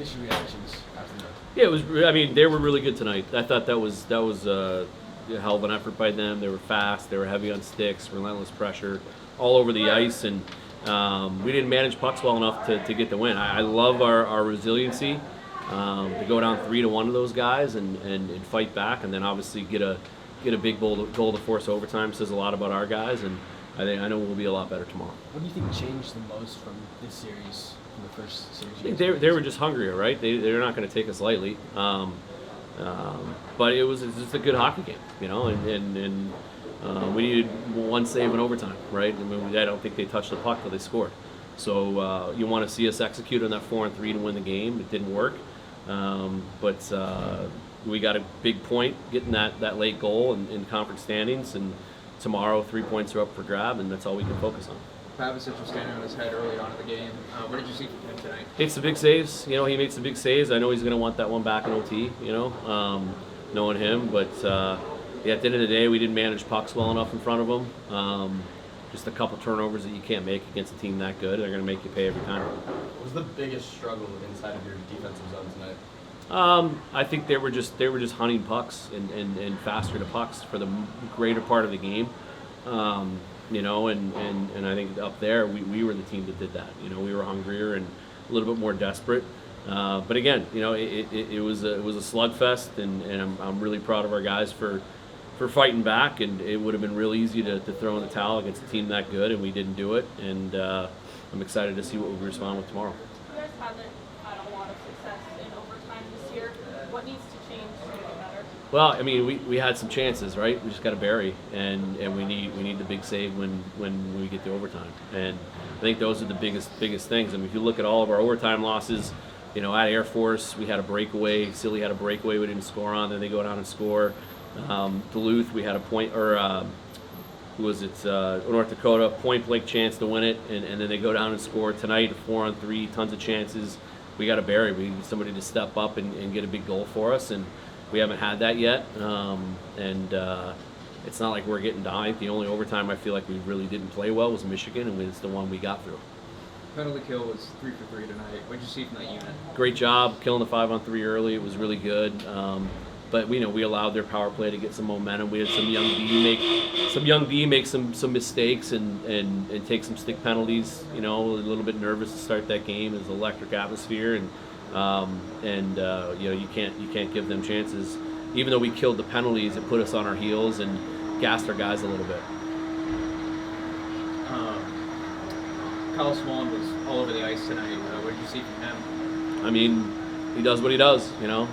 initial reactions after that? Yeah, it was. I mean, they were really good tonight. I thought that was a hell of an effort by them. They were fast. They were heavy on sticks, relentless pressure, all over the ice, and we didn't manage pucks well enough to get the win. I love our resiliency to go down 3-1 to those guys and fight back, and then obviously get a big goal to force overtime. Says a lot about our guys, and I know we'll be a lot better tomorrow. What do you think changed the most from this series, from the first series? I think they were just hungrier, right? They're not going to take us lightly. But it was just a good hockey game, you know, and we needed one save in overtime, right? I mean, I don't think they touched the puck till they scored. So you want to see us execute on that 4-on-3 to win the game. It didn't work, but we got a big point getting that late goal in conference standings, and tomorrow 3 points are up for grab, and that's all we can focus on. Pavicic was standing on his head early on in the game. What did you see from him tonight? Makes some big saves. You know, he makes some big saves. I know he's going to want that one back in OT, you know, knowing him. But, yeah, at the end of the day, we didn't manage pucks well enough in front of them. Just a couple turnovers that you can't make against a team that good. They're going to make you pay every time. What was the biggest struggle inside of your defensive zone tonight? I think they were just hunting pucks and faster to pucks for the greater part of the game. You know, and I think up there we were the team that did that. You know, we were hungrier and a little bit more desperate. But again, you know, it was a slugfest, and I'm really proud of our guys for fighting back. And it would have been real easy to throw in the towel against a team that good, and we didn't do it. And I'm excited to see what we respond with tomorrow. You guys haven't had a lot of success in overtime this year. What needs to change to make it better? Well, I mean, we had some chances, right? We just got to bury, and we need the big save when we get to overtime. And I think those are the biggest things. I mean, if you look at all of our overtime losses, you know, at Air Force we had a breakaway. Silly had a breakaway we didn't score on. Then they go down and score. Duluth we had a point, or who was it? North Dakota, point blank chance to win it, and then they go down and score. Tonight, 4-on-3, tons of chances. We got to bury. We need somebody to step up and get a big goal for us, and we haven't had that yet. It's not like we're getting down. The only overtime I feel like we really didn't play well was Michigan, and it's the one we got through. Penalty kill was 3 for 3 tonight. What did you see from that unit? Great job killing the 5-on-3 early. It was really good. But we allowed their power play to get some momentum. We had some young D make some mistakes and take some stick penalties. You know, a little bit nervous to start that game. It's an electric atmosphere, and you know, you can't give them chances. Even though we killed the penalties, it put us on our heels and gassed our guys a little bit. Kyle Swan was all over the ice tonight. What did you see from him? I mean, he does what he does. You know,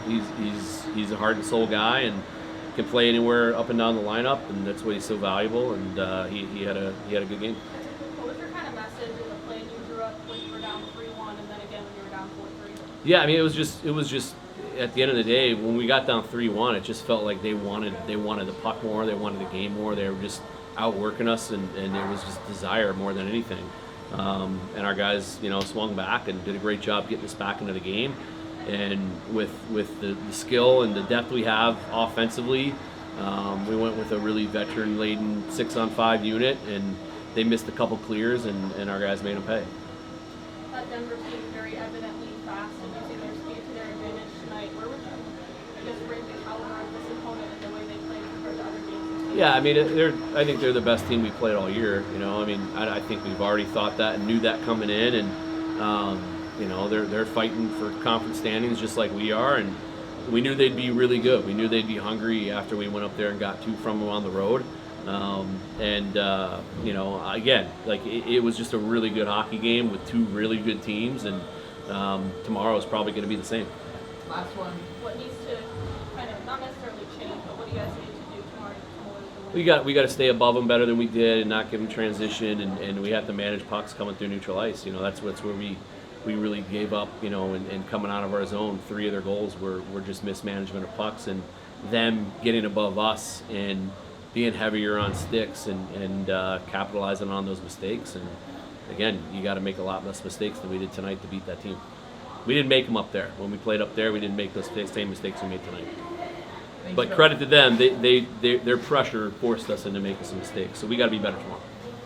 he's a heart and soul guy and can play anywhere up and down the lineup, and that's why he's so valuable. And he had a good game. What was your kind of message in the play you drew up when you were down 3-1, and then again when you were down 4-3? Yeah, I mean, it was just at the end of the day when we got down 3-1, it just felt like they wanted the puck more, they wanted the game more. They were just outworking us, and it was just desire more than anything. And our guys, you know, swung back and did a great job getting us back into the game. And with the skill and the depth we have offensively, we went with a really veteran-laden 6-on-5 unit, and they missed a couple clears, and our guys made them pay. That Denver team very evidently fast and using their speed to their advantage tonight. Where would you, I guess, rate the caliber of this opponent and the way they played compared to other games? Yeah, I mean, I think they're the best team we played all year. You know, I mean, I think we've already thought that and knew that coming in, and you know, they're fighting for conference standings just like we are, and we knew they'd be really good. We knew they'd be hungry after we went up there and got 2 from them on the road. You know, again, like it was just a really good hockey game with 2 really good teams, and tomorrow is probably going to be the same. Last one. What needs to kind of not necessarily change, but what do you guys need to do tomorrow to come away with the win? We got to stay above them better than we did, and not give them transition, and we have to manage pucks coming through neutral ice. You know, that's where we really gave up. You know, and coming out of our zone, 3 of their goals were just mismanagement of pucks, and them getting above us and being heavier on sticks and capitalizing on those mistakes. And again, you got to make a lot less mistakes than we did tonight to beat that team. We didn't make them up there. When we played up there, we didn't make those same mistakes we made tonight. But credit to them, their pressure forced us into making some mistakes. So we got to be better tomorrow.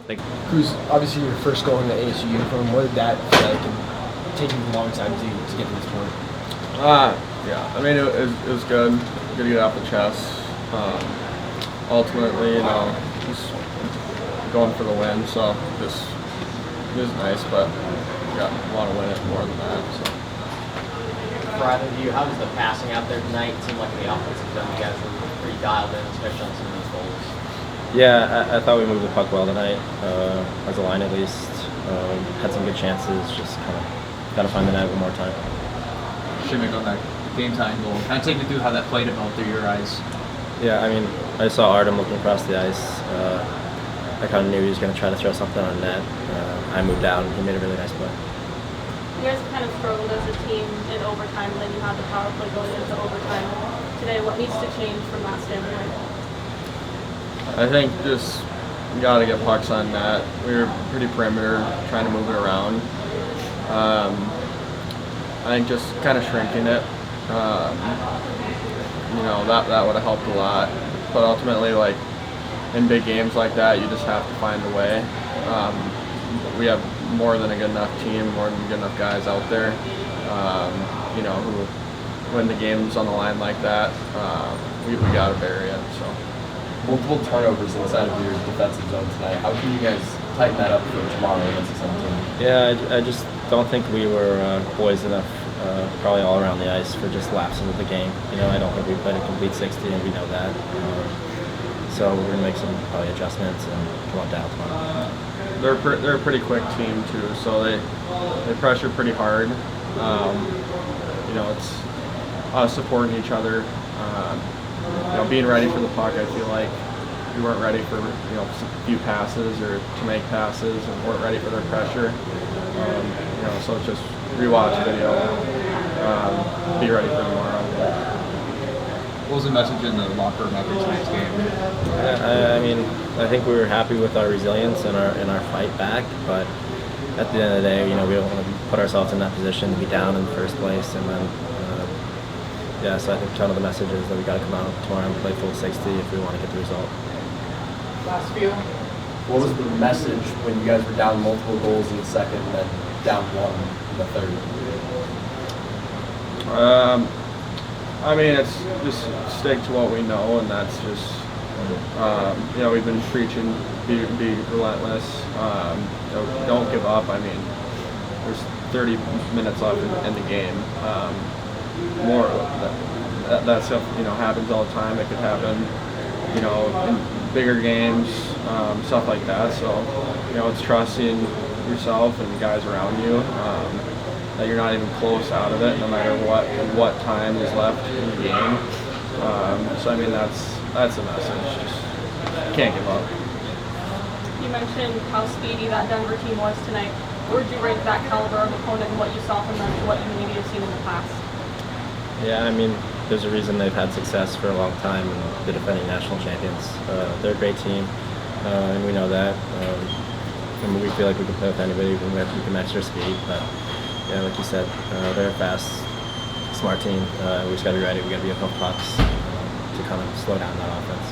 Thank you. Cruz, obviously your first goal in the ASU uniform, what did that feel like, and taking a long time to get to this point? Yeah, I mean, it was good. Good to get off the chest. Ultimately, just going for the win, so just it was nice, but want to win it more than that. So. For either of you, how was the passing out there tonight? It seemed like in the offensive zone, you guys were pretty dialed in, especially on some of these goals. Yeah, I thought we moved the puck well tonight, as a line at least. Had some good chances, just kind of got to find the net one more time. Schimek on that game time goal. Kind of take me through how that played out through your eyes. Yeah, I mean, I saw Artem looking across the ice. I kind of knew he was going to try to throw something on net. I moved out, and he made a really nice play. You guys kind of struggled as a team in overtime, and then you had the power play going into overtime. Today, what needs to change from that standpoint? I think just got to get pucks on net. We were pretty perimeter, trying to move it around. I think just kind of shrinking it. That would have helped a lot. But ultimately, like in big games like that, you just have to find a way. We have more than a good enough team, more than good enough guys out there. Who, when the game's on the line like that, we got to bury it. So. Multiple turnovers inside of your defensive zone tonight. How can you guys tighten that up for tomorrow against the same team? Yeah, I just don't think we were poised enough, probably all around the ice, for just lapses of the game. I don't think we played a complete 60, and we know that. So we're going to make some probably adjustments and come up down tomorrow. They're a pretty quick team too, so they pressure pretty hard. It's us supporting each other. Being ready for the puck. I feel like we weren't ready for a few passes or to make passes, and weren't ready for their pressure. So it's just rewatch video, be ready for tomorrow. What was the message in the locker room after tonight's game? I mean, I think we were happy with our resilience and our fight back, but at the end of the day, we don't want to put ourselves in that position to be down in the first place, and then. So I think kind of the message is that we got to come out tomorrow and play full 60 if we want to get the result. Last few. What was the message when you guys were down multiple goals in the second and then down one in the third? I mean, it's just stick to what we know, and that's just, we've been preaching, be relentless, don't give up. I mean, there's 30 minutes left in the game. More that stuff happens all the time. It could happen in bigger games, stuff like that. So it's trusting yourself and the guys around you, that you're not even close out of it, no matter what time is left in the game. So I mean that's the message. Just can't give up. You mentioned how speedy that Denver team was tonight. Where would you rank that caliber of opponent and what you saw from them to what you maybe have seen in the past? Yeah, I mean, there's a reason they've had success for a long time, and the defending national champions. They're a great team, and we know that. And we feel like we can play with anybody. We can match their speed, but yeah, like you said, they're a fast, smart team. We just got to be ready. We got to be above pucks to kind of slow down that offense.